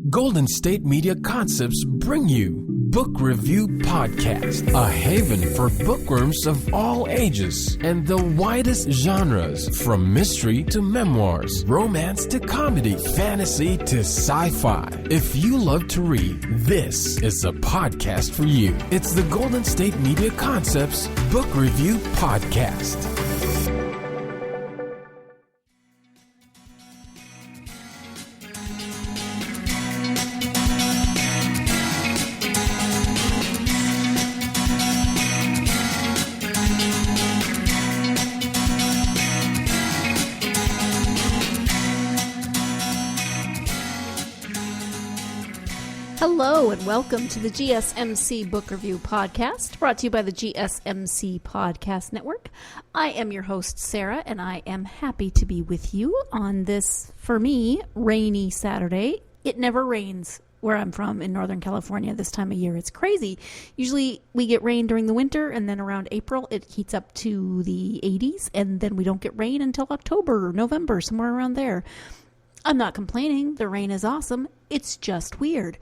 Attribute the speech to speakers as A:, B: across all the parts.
A: Golden State Media Concepts bring you Book Review Podcast, a haven for bookworms of all ages and the widest genres, from mystery to memoirs, romance to comedy, fantasy to sci-fi. If you love to read, this is a podcast for you. It's the Golden State Media Concepts Book Review Podcast.
B: Hello and welcome to the GSMC Book Review Podcast, brought to you by the GSMC Podcast Network. I am your host, Sarah, and I am happy to be with you on this, for me, rainy Saturday. It never rains where I'm from in Northern California this time of year. It's crazy. Usually we get rain during the winter, and then around April it heats up to the 80s, and then we don't get rain until October or November, somewhere around there. I'm not complaining. The rain is awesome. It's just weird.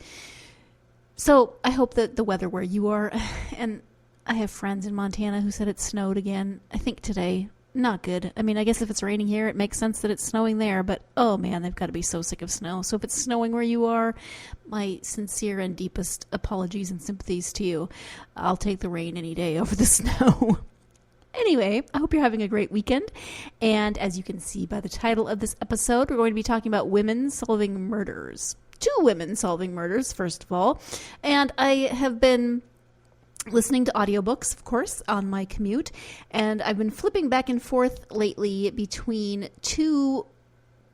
B: So I hope that the weather where you are, and I have friends in Montana who said it snowed again, I think today. Not good. I mean, I guess if it's raining here, it makes sense that it's snowing there, but oh man, they've got to be so sick of snow. So if it's snowing where you are, my sincere and deepest apologies and sympathies to you. I'll take the rain any day over the snow. Anyway, I hope you're having a great weekend. And as you can see by the title of this episode, we're going to be talking about women solving murders. 2 women solving murders, first of all. And I have been listening to audiobooks, of course, on my commute. And I've been flipping back and forth lately between two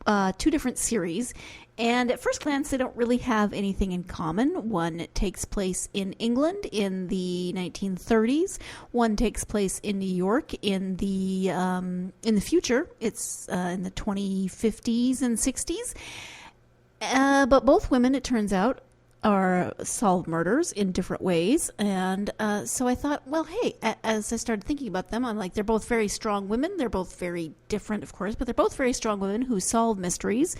B: different series. And at first glance, they don't really have anything in common. One takes place in England in the 1930s. One takes place in New York in the future. It's in the 2050s and 60s. But both women, it turns out, are solve murders in different ways. And so I thought, well, hey, as I started thinking about them, I'm like, they're both very strong women. They're both very different, of course, but they're both very strong women who solve mysteries.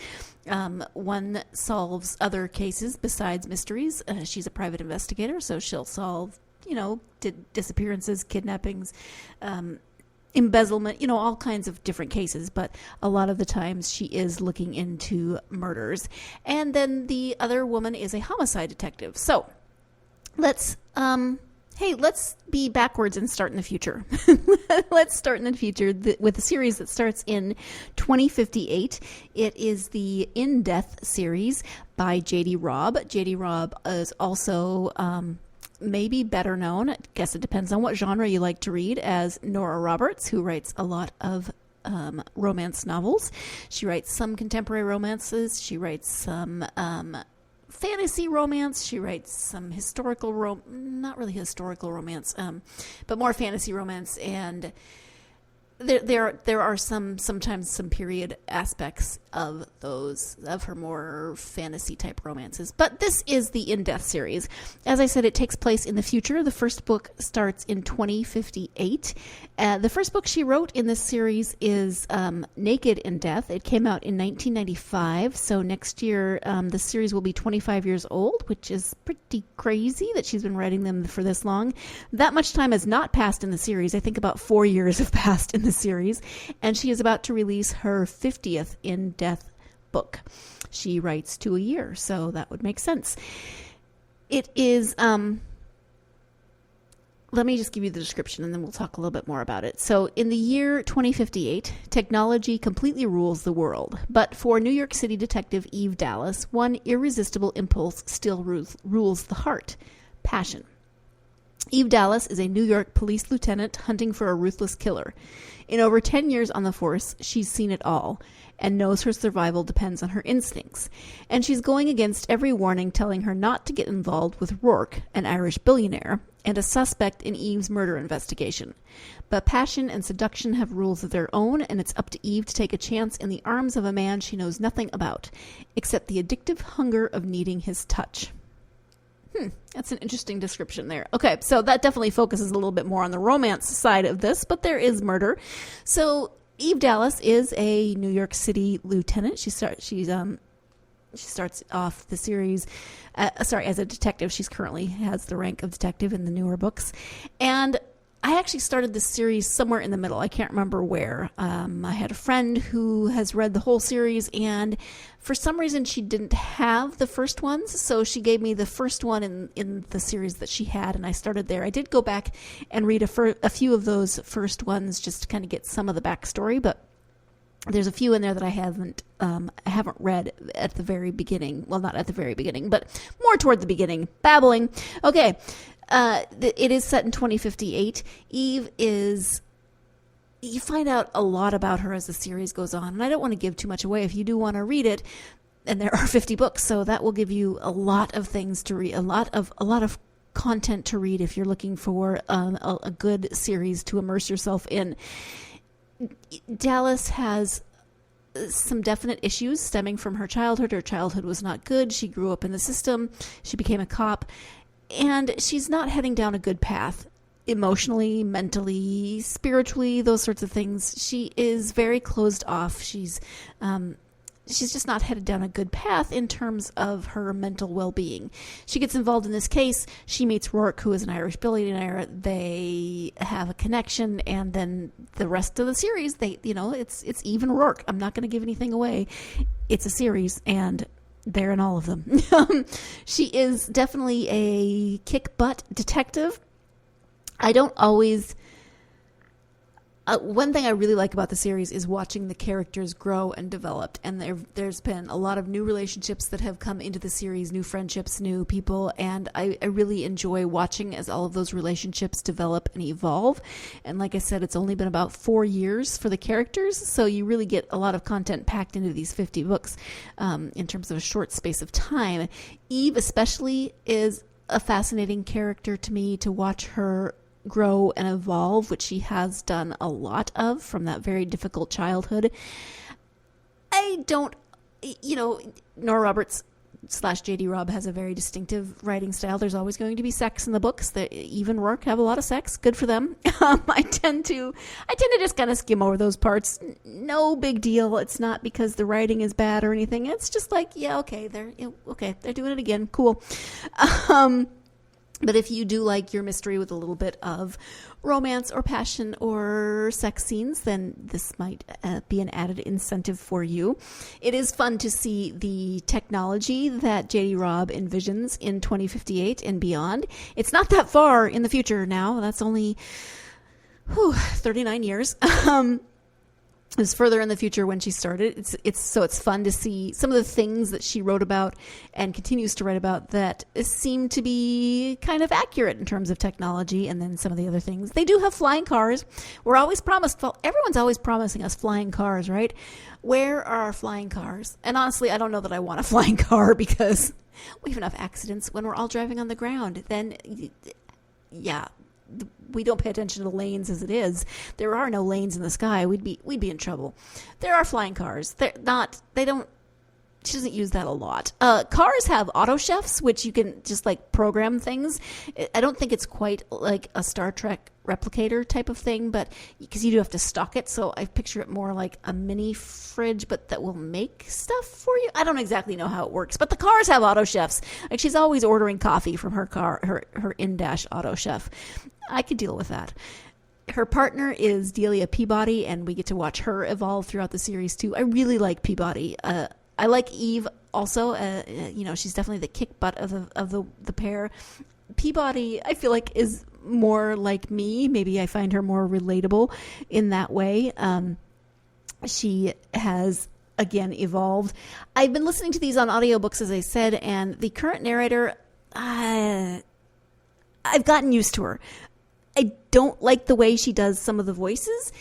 B: One solves other cases besides mysteries. She's a private investigator, so she'll solve, disappearances, kidnappings, embezzlement, all kinds of different cases, but a lot of the times she is looking into murders. And then the other woman is a homicide detective. So let's be backwards and start in the future. Let's start in the future with a series that starts in 2058. It is the In Death series by JD Robb. JD Robb is also maybe better known, I guess it depends on what genre you like to read, as Nora Roberts, who writes a lot of romance novels. She writes some contemporary romances. She writes some fantasy romance. She writes some historical not really historical romance, but more fantasy romance. And there are sometimes some period aspects of her more fantasy type romances. But this is the In Death series. As I said, it takes place in the future. The first book starts in 2058. The first book she wrote in this series is Naked in Death. It came out in 1995. So next year, the series will be 25 years old, which is pretty crazy that she's been writing them for this long. That much time has not passed in the series. I think about 4 years have passed in the series, and she is about to release her 50th In Death book. She writes 2 a year, so that would make sense. It is, let me just give you the description and then we'll talk a little bit more about it. So in the year 2058, technology completely rules the world. But for New York City detective Eve Dallas, one irresistible impulse still rules the heart: passion. Eve Dallas is a New York police lieutenant hunting for a ruthless killer. In over 10 years on the force, she's seen it all and knows her survival depends on her instincts. And she's going against every warning telling her not to get involved with Rourke, an Irish billionaire, and a suspect in Eve's murder investigation. But passion and seduction have rules of their own, and it's up to Eve to take a chance in the arms of a man she knows nothing about, except the addictive hunger of needing his touch. That's an interesting description there. Okay, so that definitely focuses a little bit more on the romance side of this, but there is murder. So Eve Dallas is a New York City lieutenant. She's She starts off the series, as a detective. She's currently has the rank of detective in the newer books. And I actually started this series somewhere in the middle. I can't remember where. I had a friend who has read the whole series, and for some reason she didn't have the first ones, so she gave me the first one in the series that she had, and I started there. I did go back and read a few of those first ones just to kind of get some of the backstory, but there's a few in there that I haven't read at the very beginning. Well, not at the very beginning, but more toward the beginning. Babbling. Okay. It is set in 2058. Eve is, you find out a lot about her as the series goes on, and I don't want to give too much away if you do want to read it, and there are 50 books, so that will give you a lot of things to read, a lot of content to read if you're looking for a good series to immerse yourself in. Dallas has some definite issues stemming from her childhood. Her childhood was not good. She grew up in the system. She became a cop. And she's not heading down a good path emotionally, mentally, spiritually, those sorts of things. She is very closed off. She's just not headed down a good path in terms of her mental well-being. She gets involved in this case. She meets Rourke, who is an Irish billionaire. They have a connection, and then the rest of the series, it's Eve and Rourke. I'm not going to give anything away. It's a series, and they're in all of them. She is definitely a kick-butt detective. I don't always... one thing I really like about the series is watching the characters grow and develop. And there's been a lot of new relationships that have come into the series, new friendships, new people. And I really enjoy watching as all of those relationships develop and evolve. And like I said, it's only been about 4 years for the characters. So you really get a lot of content packed into these 50 books in terms of a short space of time. Eve especially is a fascinating character to me, to watch her grow and evolve, which she has done a lot of from that very difficult childhood. Nora Roberts / JD Robb has a very distinctive writing style. There's always going to be sex in the books. That even Rourke have a lot of sex. Good for them. I tend to just kind of skim over those parts. No big deal. It's not because the writing is bad or anything. It's just like, yeah, okay, they're doing it again. Cool. But if you do like your mystery with a little bit of romance or passion or sex scenes, then this might be an added incentive for you. It is fun to see the technology that JD Robb envisions in 2058 and beyond. It's not that far in the future now. That's only 39 years. It was further in the future when she started. It's fun to see some of the things that she wrote about and continues to write about that seem to be kind of accurate in terms of technology, and then some of the other things. They do have flying cars. We're always promised, everyone's always promising us flying cars, right? Where are our flying cars? And honestly, I don't know that I want a flying car, because we have enough accidents when we're all driving on the ground. Then, yeah, we don't pay attention to the lanes as it is. There are no lanes in the sky. We'd be in trouble. There are flying cars. She doesn't use that a lot. Cars have auto chefs, which you can just like program things. I don't think it's quite like a Star Trek replicator type of thing, but because you do have to stock it. So I picture it more like a mini fridge, but that will make stuff for you. I don't exactly know how it works, but the cars have auto chefs. Like, she's always ordering coffee from her car, her in-dash auto chef. I could deal with that. Her partner is Delia Peabody, and we get to watch her evolve throughout the series too. I really like Peabody. I like Eve also. She's definitely the kick butt of the pair. Peabody, I feel like, is more like me. Maybe I find her more relatable in that way. She has, again, evolved. I've been listening to these on audiobooks, as I said, and the current narrator, I've gotten used to her. I don't like the way she does some of the voices.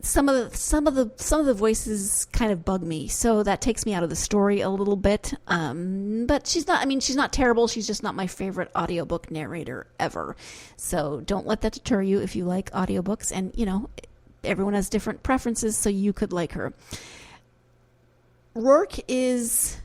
B: Some of the voices kind of bug me, so that takes me out of the story a little bit. But she's not terrible. She's just not my favorite audiobook narrator ever. So don't let that deter you if you like audiobooks. And everyone has different preferences, so you could like her. Rourke is,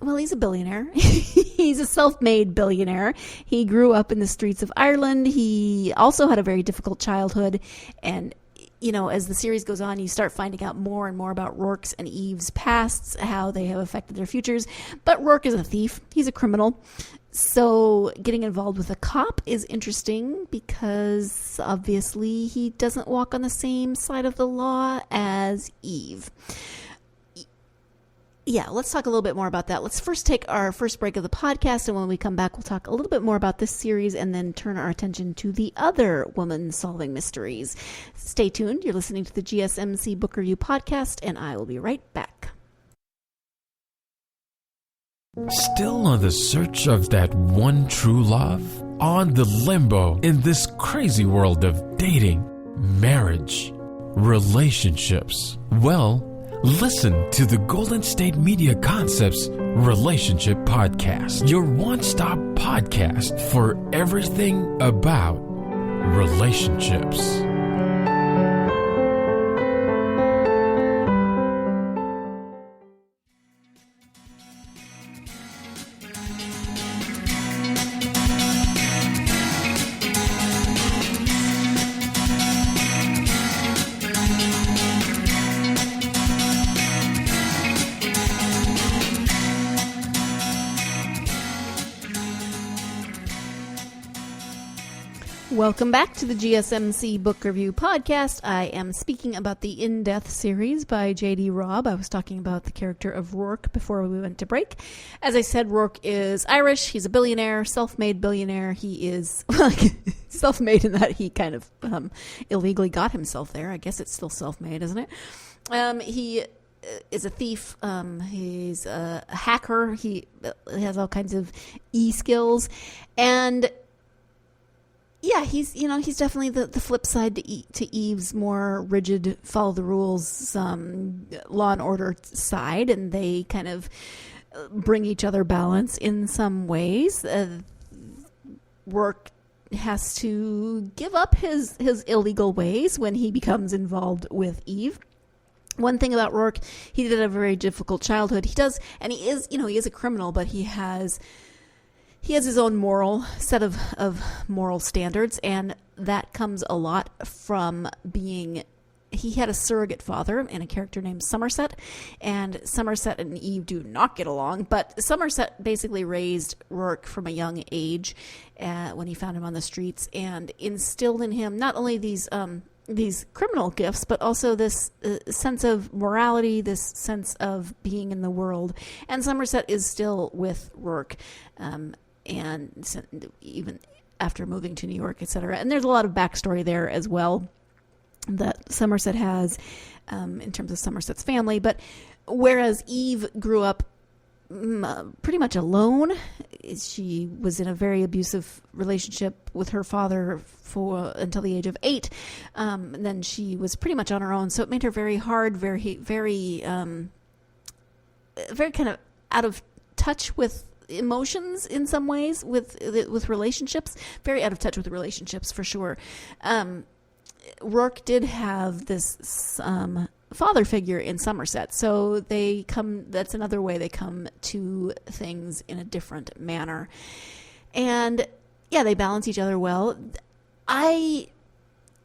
B: well, he's a billionaire. He's a self-made billionaire. He grew up in the streets of Ireland. He also had a very difficult childhood, and as the series goes on, you start finding out more and more about Rourke's and Eve's pasts, how they have affected their futures. But Rourke is a thief. He's a criminal. So getting involved with a cop is interesting because obviously he doesn't walk on the same side of the law as Eve. Yeah, let's talk a little bit more about that. Let's first take our first break of the podcast, and when we come back, we'll talk a little bit more about this series and then turn our attention to the other woman solving mysteries. Stay tuned. You're listening to the GSMC Book Review Podcast, and I will be right back.
A: Still on the search of that one true love? On the limbo in this crazy world of dating, marriage, relationships? Well, listen to the Golden State Media Concepts Relationship Podcast, your one-stop podcast for everything about relationships.
B: Welcome back to the GSMC Book Review Podcast. I am speaking about the In Death series by JD Robb. I was talking about the character of Rourke before we went to break. As I said, Rourke is Irish. He's a billionaire, self-made billionaire. He is self-made in that he kind of illegally got himself there. I guess it's still self-made, isn't it? He is a thief. He's a hacker. He has all kinds of e-skills. And yeah, he's definitely the flip side to Eve's more rigid, follow the rules, law and order side, and they kind of bring each other balance in some ways. Rourke has to give up his illegal ways when he becomes involved with Eve. One thing about Rourke, he did have a very difficult childhood. He does, and he is a criminal, but he has his own moral set of moral standards, and that comes a lot from he had a surrogate father and a character named Somerset, and Somerset and Eve do not get along, but Somerset basically raised Rourke from a young age when he found him on the streets and instilled in him not only these criminal gifts, but also this sense of morality, this sense of being in the world. And Somerset is still with Rourke, and even after moving to New York, etc. And there's a lot of backstory there as well that Somerset has in terms of Somerset's family. But whereas Eve grew up pretty much alone, she was in a very abusive relationship with her father until the age of 8. And then she was pretty much on her own. So it made her very hard, very kind of out of touch with emotions in some ways, with relationships, very out of touch with relationships for sure. Rourke did have this father figure in Somerset, so that's another way they come to things in a different manner. And yeah, they balance each other well. I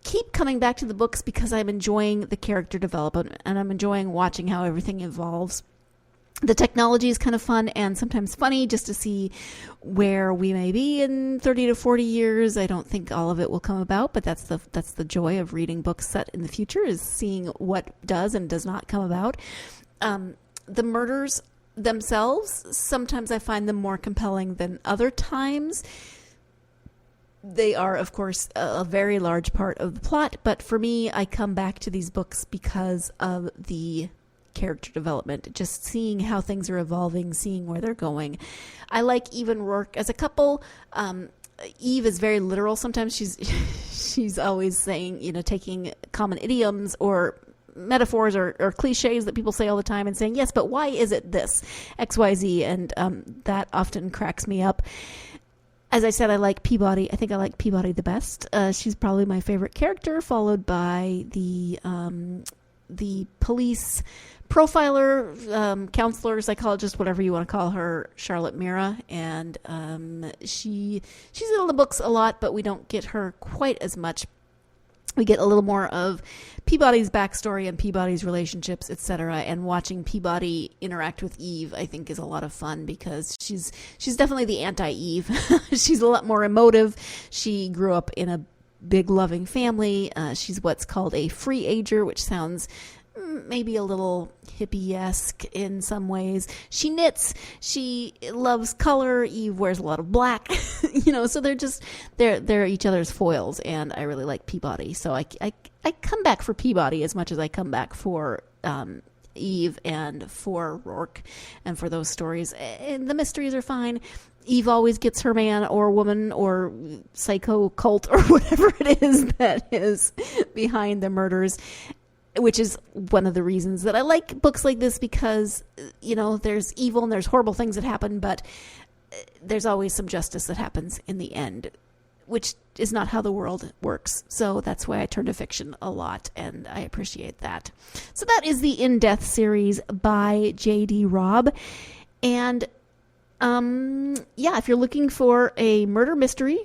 B: keep coming back to the books because I'm enjoying the character development and I'm enjoying watching how everything evolves. The technology is kind of fun and sometimes funny just to see where we may be in 30 to 40 years. I don't think all of it will come about, but that's the joy of reading books set in the future, is seeing what does and does not come about. The murders themselves, sometimes I find them more compelling than other times. They are, of course, a very large part of the plot, but for me, I come back to these books because of the character development, just seeing how things are evolving, seeing where they're going. I like Eve and Rourke as a couple. Eve is very literal. Sometimes she's always saying, taking common idioms or metaphors or cliches that people say all the time and saying, yes, but why is it this? XYZ. And that often cracks me up. As I said, I like Peabody. I think I like Peabody the best. She's probably my favorite character, followed by the police profiler, counselor, psychologist, whatever you want to call her, Charlotte Mira. And she's in the books a lot, but we don't get her quite as much. we get a little more of Peabody's backstory and Peabody's relationships, etc. And watching Peabody interact with Eve, I think, is a lot of fun because she's definitely the anti-Eve. She's a lot more emotive. She grew up in a big loving family. She's what's called a free ager, which sounds maybe a little hippie-esque in some ways. She knits. She loves color. Eve wears a lot of black. So they're each other's foils, and I really like Peabody. So I come back for Peabody as much as I come back for Eve and for Rourke and for those stories. And the mysteries are fine. Eve always gets her man or woman or psycho cult or whatever it is that is behind the murders, which is one of the reasons that I like books like this because, there's evil and there's horrible things that happen, but there's always some justice that happens in the end, which is not how the world works. So that's why I turn to fiction a lot, and I appreciate that. So that is the In Death series by JD Robb. And if you're looking for a murder mystery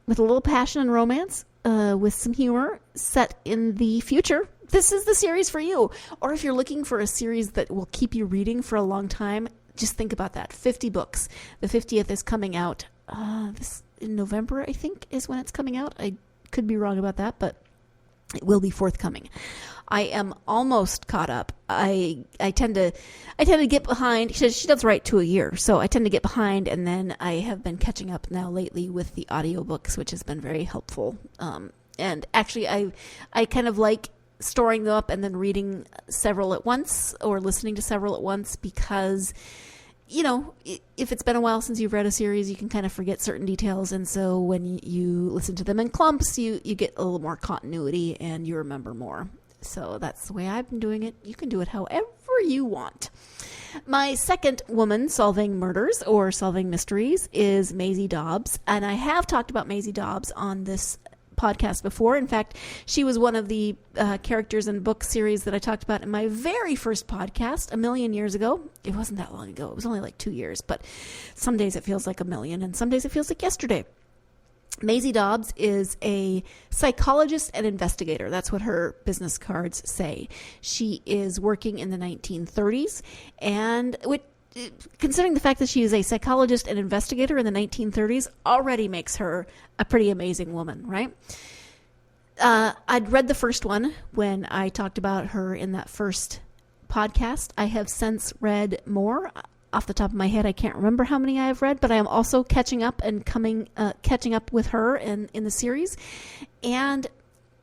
B: with a little passion and romance, with some humor set in the future, this is the series for you. Or if you're looking for a series that will keep you reading for a long time, just think about that. 50 books. The 50th is coming out this in November, I think, is when it's coming out. I could be wrong about that, but it will be forthcoming. I am almost caught up. I tend to get behind. She does write 2 a year, so I tend to get behind, and then I have been catching up now lately with the audiobooks, which has been very helpful. And actually, I kind of like storing them up and then reading several at once or listening to several at once because, if it's been a while since you've read a series, you can kind of forget certain details. And so when you listen to them in clumps, you get a little more continuity and you remember more. So that's the way I've been doing it. You can do it however you want. My second woman solving murders or solving mysteries is Maisie Dobbs. And I have talked about Maisie Dobbs on this podcast before. In fact, she was one of the characters in book series that I talked about in my very first podcast 1 million years ago. It wasn't that long ago. It was only like 2 years, but some days it feels like 1 million and some days it feels like yesterday. Maisie Dobbs is a psychologist and investigator. That's what her business cards say. She is working in the 1930s, and considering the fact that she is a psychologist and investigator in the 1930s already makes her a pretty amazing woman, right? I'd read the first one when I talked about her in that first podcast. I have since read more. Off the top of my head, I can't remember how many I have read, but I am also catching up and catching up with her in the series. And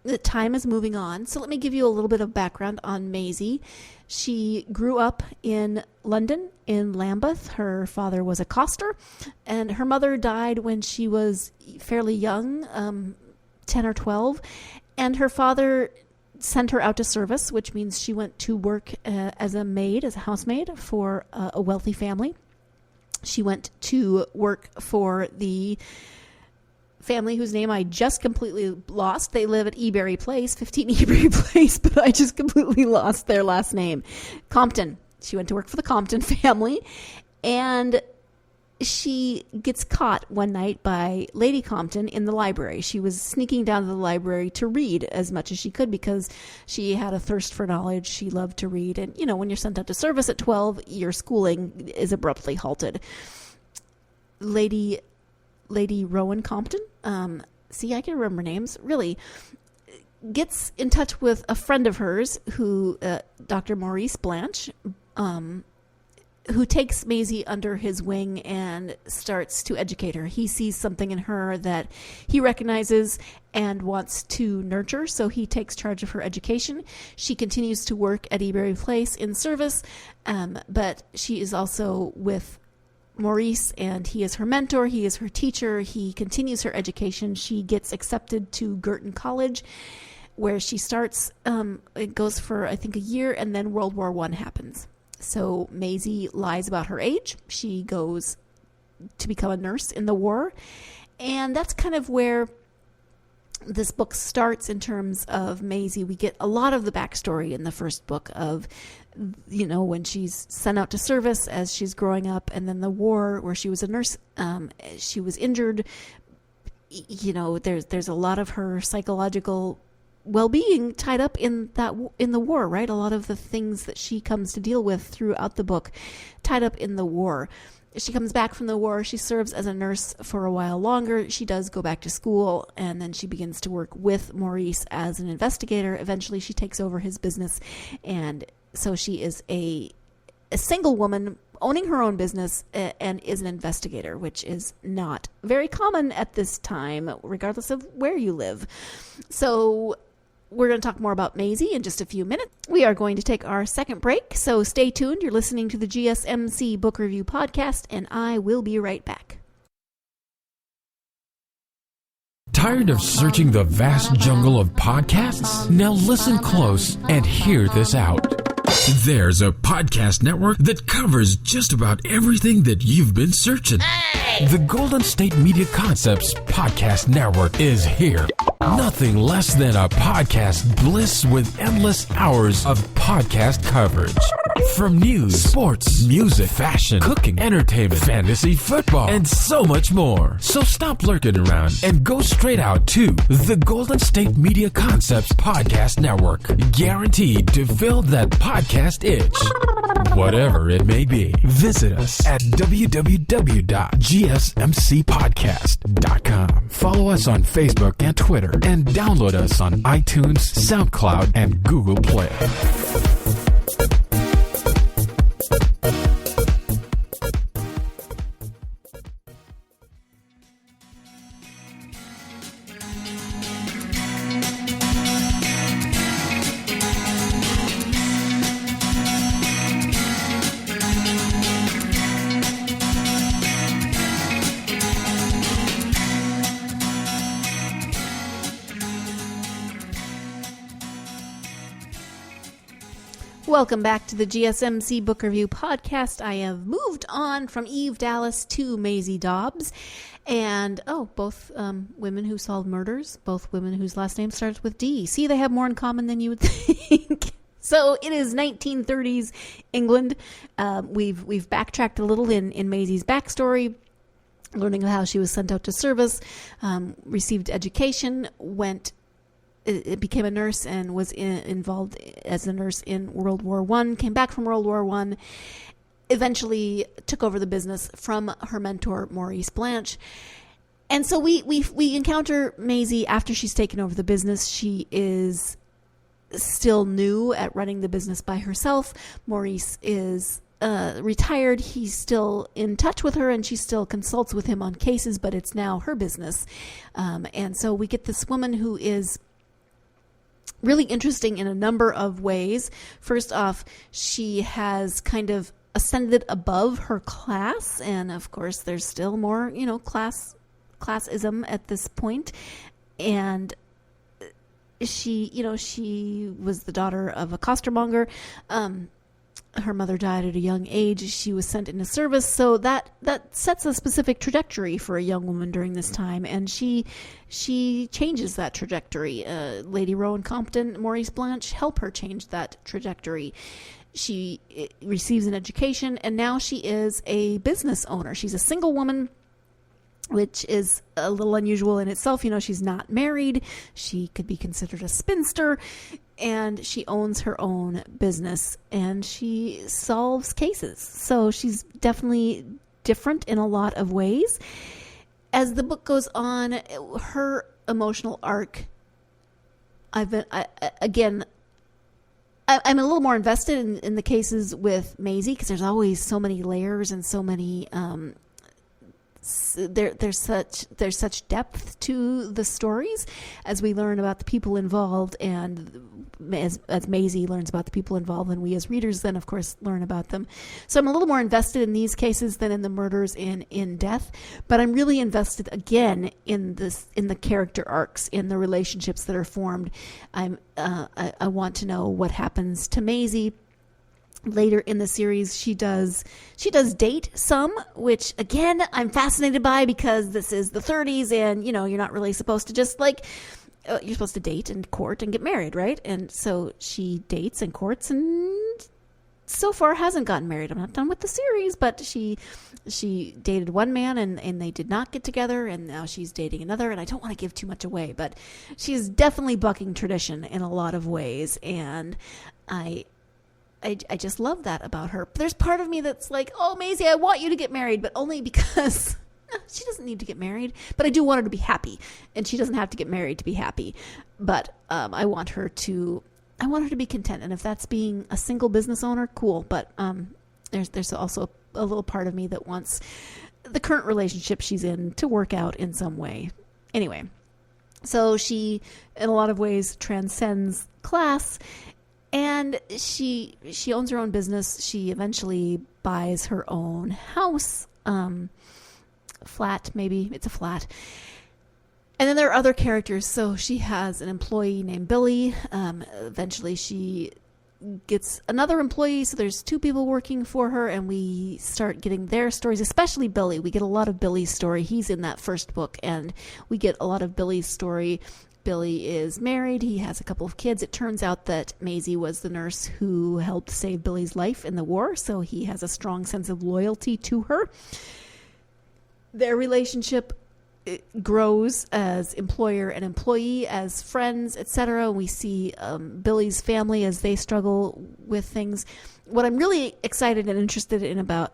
B: the time is moving on. So let me give you a little bit of background on Maisie. She grew up in London, in Lambeth. Her father was a coster, and her mother died when she was fairly young, 10 or 12. And her father sent her out to service, which means she went to work as a housemaid for a wealthy family. She went to work for the family whose name I just completely lost. They live at Ebury Place, 15 Ebury Place, but I just completely lost their last name. Compton. She went to work for the Compton family, and she gets caught one night by Lady Compton in the library. She was sneaking down to the library to read as much as she could because she had a thirst for knowledge. She loved to read. And, when you're sent out to service at 12, your schooling is abruptly halted. Lady Rowan Compton, I can remember names, really, gets in touch with a friend of hers who, Dr. Maurice Blanche, who takes Maisie under his wing and starts to educate her. He sees something in her that he recognizes and wants to nurture, so he takes charge of her education. She continues to work at Ebury Place in service, but she is also with Maurice, and he is her mentor, he is her teacher, he continues her education. She gets accepted to Girton College, where she starts, it goes for, I think, a year, and then World War I happens. So Maisie lies about her age. She goes to become a nurse in the war. And that's kind of where this book starts in terms of Maisie. We get a lot of the backstory in the first book of, when she's sent out to service as she's growing up, and then the war where she was a nurse. She was injured. There's a lot of her psychological well-being tied up in the war, right? A lot of the things that she comes to deal with throughout the book tied up in the war. She comes back from the war. She serves as a nurse for a while longer. She does go back to school, and then she begins to work with Maurice as an investigator. Eventually, she takes over his business, and so she is a single woman owning her own business and is an investigator, which is not very common at this time, regardless of where you live. So we're going to talk more about Maisie in just a few minutes. We are going to take our second break, so stay tuned. You're listening to the GSMC Book Review Podcast, and I will be right back.
A: Tired of searching the vast jungle of podcasts? Now listen close and hear this out. There's a podcast network that covers just about everything that you've been searching. Hey! The Golden State Media Concepts Podcast Network is here. Nothing less than a podcast bliss with endless hours of podcast coverage. From news, sports, music, fashion, cooking, entertainment, fantasy, football, and so much more. So stop lurking around and go straight out to the Golden State Media Concepts Podcast Network. Guaranteed to fill that podcast itch. Whatever it may be. Visit us at www.gsmcpodcast.com. Follow us on Facebook and Twitter, and download us on iTunes, SoundCloud, and Google Play.
B: Welcome back to the GSMC Book Review Podcast. I have moved on from Eve Dallas to Maisie Dobbs. And, both women who solved murders, both women whose last name starts with D. See, they have more in common than you would think. So it is 1930s England. We've backtracked a little in Maisie's backstory, learning how she was sent out to service, received education, became a nurse and was involved as a nurse in World War I, came back from World War I, eventually took over the business from her mentor, Maurice Blanche. And so we encounter Maisie after she's taken over the business. She is still new at running the business by herself. Maurice is retired. He's still in touch with her, and she still consults with him on cases, but it's now her business. And so we get this woman who is really interesting in a number of ways. First off, she has kind of ascended above her class, and of course there's still more, classism at this point. And she was the daughter of a costermonger. Her mother died at a young age. She was sent into service, so that sets a specific trajectory for a young woman during this time, and she changes that trajectory. Lady Rowan Compton, Maurice Blanche help her change that trajectory. She receives an education, and now she is a business owner. She's a single woman, which is a little unusual in itself. She's not married. She could be considered a spinster, and she owns her own business, and she solves cases. So she's definitely different in a lot of ways. As the book goes on, her emotional arc, I'm a little more invested in the cases with Maisie, because there's always so many layers and so many there's such depth to the stories as we learn about the people involved, and as Maisie learns about the people involved, and we as readers then of course learn about them. So I'm a little more invested in these cases than in the murders in Death, but I'm really invested again in the character arcs, in the relationships that are formed. I want to know what happens to Maisie. Later in the series, she does date some, which again I'm fascinated by, because this is the 30s, and you're not really supposed to just you're supposed to date and court and get married, right? And so she dates and courts and so far hasn't gotten married. I'm not done with the series, but she dated one man and they did not get together, and now she's dating another, and I don't want to give too much away, but she's definitely bucking tradition in a lot of ways, and I just love that about her. There's part of me that's like, oh, Maisie, I want you to get married, but only because she doesn't need to get married, but I do want her to be happy, and she doesn't have to get married to be happy, but I want her to be content, and if that's being a single business owner, cool. But there's also a little part of me that wants the current relationship she's in to work out in some way. Anyway, so she, in a lot of ways, transcends class, and she owns her own business. She eventually buys her own house, flat, maybe it's a flat. And then there are other characters. So she has an employee named Billy. Eventually she gets another employee. So there's two people working for her, and we start getting their stories, especially Billy. We get a lot of Billy's story. He's in that first book, and we get a lot of Billy's story. Billy is married. He has a couple of kids. It turns out that Maisie was the nurse who helped save Billy's life in the war. So he has a strong sense of loyalty to her. Their relationship grows as employer and employee, as friends, etc. We see Billy's family as they struggle with things. What I'm really excited and interested in about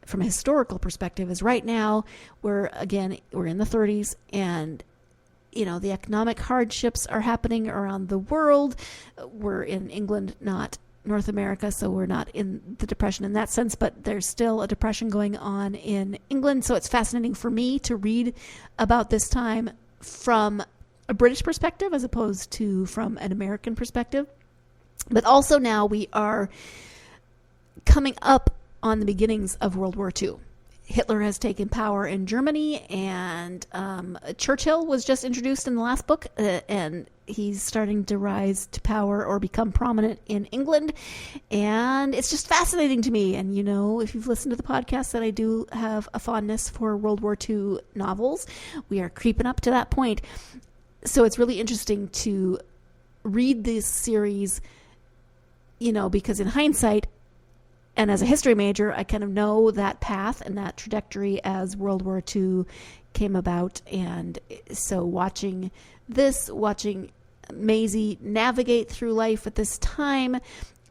B: from a historical perspective is right now we're in the 30s, and the economic hardships are happening around the world. We're in England, not North America, so we're not in the Depression in that sense, but there's still a depression going on in England. So it's fascinating for me to read about this time from a British perspective as opposed to from an American perspective. But also now we are coming up on the beginnings of World War II. Hitler has taken power in Germany, and Churchill was just introduced in the last book, and he's starting to rise to power or become prominent in England, and it's just fascinating to me. And if you've listened to the podcast, that I do have a fondness for World War II novels. We are creeping up to that point, so it's really interesting to read this series, because in hindsight, and as a history major, I kind of know that path and that trajectory as World War II came about. And so watching Maisie navigate through life at this time,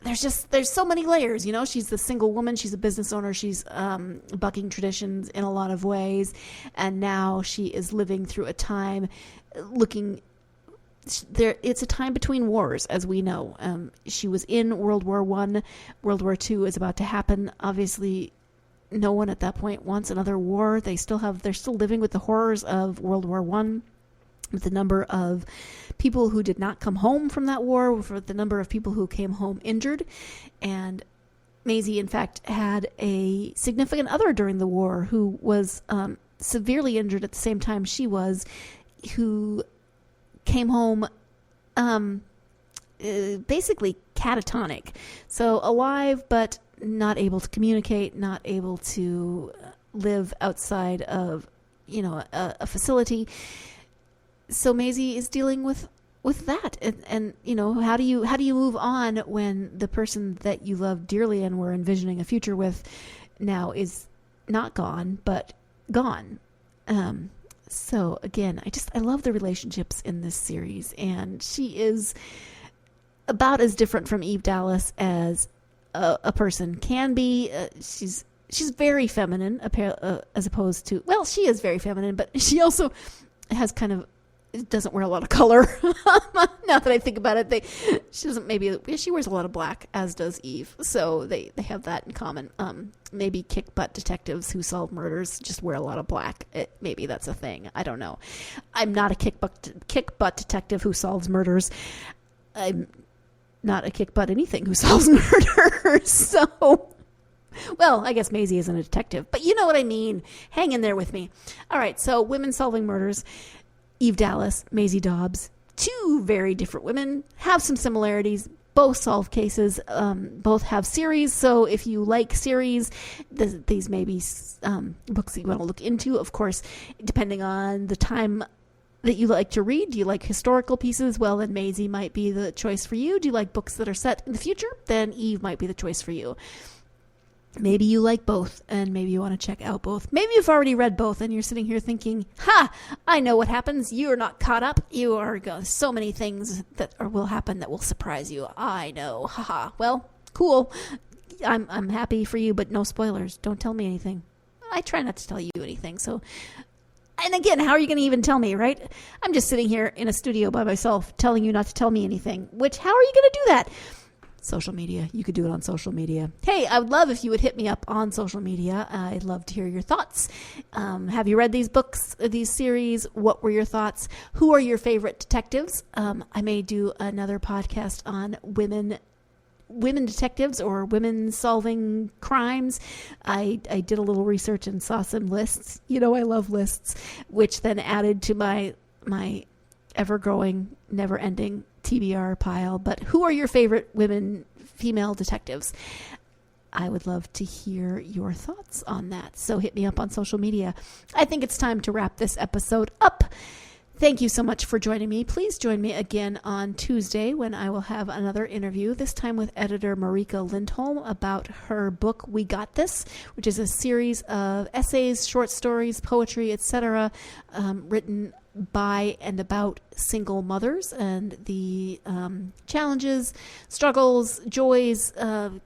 B: there's so many layers. She's the single woman, she's a business owner, she's bucking traditions in a lot of ways. And now she is living through a time it's a time between wars, as we know. She was in World War I. World War II is about to happen. Obviously, no one at that point wants another war. They're still living with the horrors of World War I, with the number of people who did not come home from that war, with the number of people who came home injured. And Maisie, in fact, had a significant other during the war who was severely injured at the same time she was, who came home basically catatonic. So alive, but not able to communicate, not able to live outside of, a facility. So Maisie is dealing with that. And how do you move on when the person that you love dearly and were envisioning a future with now is not gone, but gone? So again, I love the relationships in this series, and she is about as different from Eve Dallas as a person can be. She's very feminine, as opposed to, she is very feminine, but she also has doesn't wear a lot of color. Now that I think about it, she wears a lot of black, as does Eve. So they have that in common. Maybe kick butt detectives who solve murders just wear a lot of black. Maybe that's a thing. I don't know. I'm not a kick butt detective who solves murders. I'm not a kick butt anything who solves murders. So, I guess Maisie isn't a detective, but you know what I mean. Hang in there with me. All right. So women solving murders. Eve Dallas, Maisie Dobbs, two very different women, have some similarities, both solve cases, both have series. So if you like series, these may be books that you want to look into. Of course, depending on the time that you like to read? Do you like historical pieces? Well, then Maisie might be the choice for you. Do you like books that are set in the future? Then Eve might be the choice for you. Maybe you like both, and maybe you want to check out both. Maybe you've already read both, and you're sitting here thinking, I know what happens. You are not caught up. You are so many things that will happen that will surprise you. I know. Well, cool. I'm happy for you, but no spoilers. Don't tell me anything. I try not to tell you anything, so... And again, how are you going to even tell me, right? I'm just sitting here in a studio by myself telling you not to tell me anything, how are you going to do that? Social media. You could do it on social media. Hey, I would love if you would hit me up on social media. I'd love to hear your thoughts. Have you read these books, these series? What were your thoughts? Who are your favorite detectives? I may do another podcast on women detectives or women solving crimes. I did a little research and saw some lists. I love lists, which then added to my ever-growing, never-ending TBR pile. But who are your favorite female detectives? I would love to hear your thoughts on that. So hit me up on social media. I think it's time to wrap this episode up. Thank you so much for joining me. Please join me again on Tuesday when I will have another interview, this time with editor Marika Lindholm about her book, We Got This, which is a series of essays, short stories, poetry, etc., written by and about single mothers and the challenges, struggles, joys,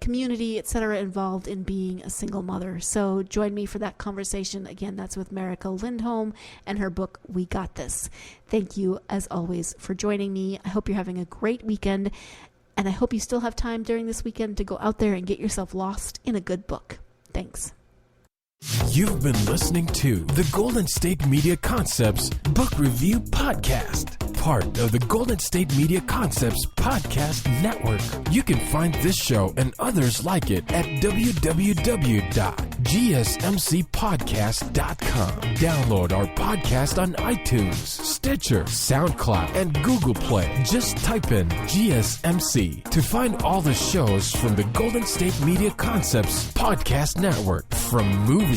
B: community, etc. involved in being a single mother. So join me for that conversation. Again, that's with Marika Lindholm and her book, We Got This. Thank you, as always, for joining me. I hope you're having a great weekend, and I hope you still have time during this weekend to go out there and get yourself lost in a good book. Thanks.
A: You've been listening to the Golden State Media Concepts Book Review Podcast, part of the Golden State Media Concepts Podcast Network. You can find this show and others like it at www.gsmcpodcast.com. Download our podcast on iTunes, Stitcher, SoundCloud, and Google Play. Just type in GSMC to find all the shows from the Golden State Media Concepts Podcast Network, from movies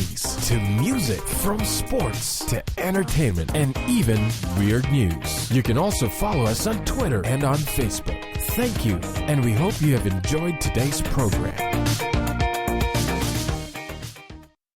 A: to music, from sports to entertainment, and even weird news. You can also follow us on Twitter and on Facebook. Thank you, and we hope you have enjoyed today's program.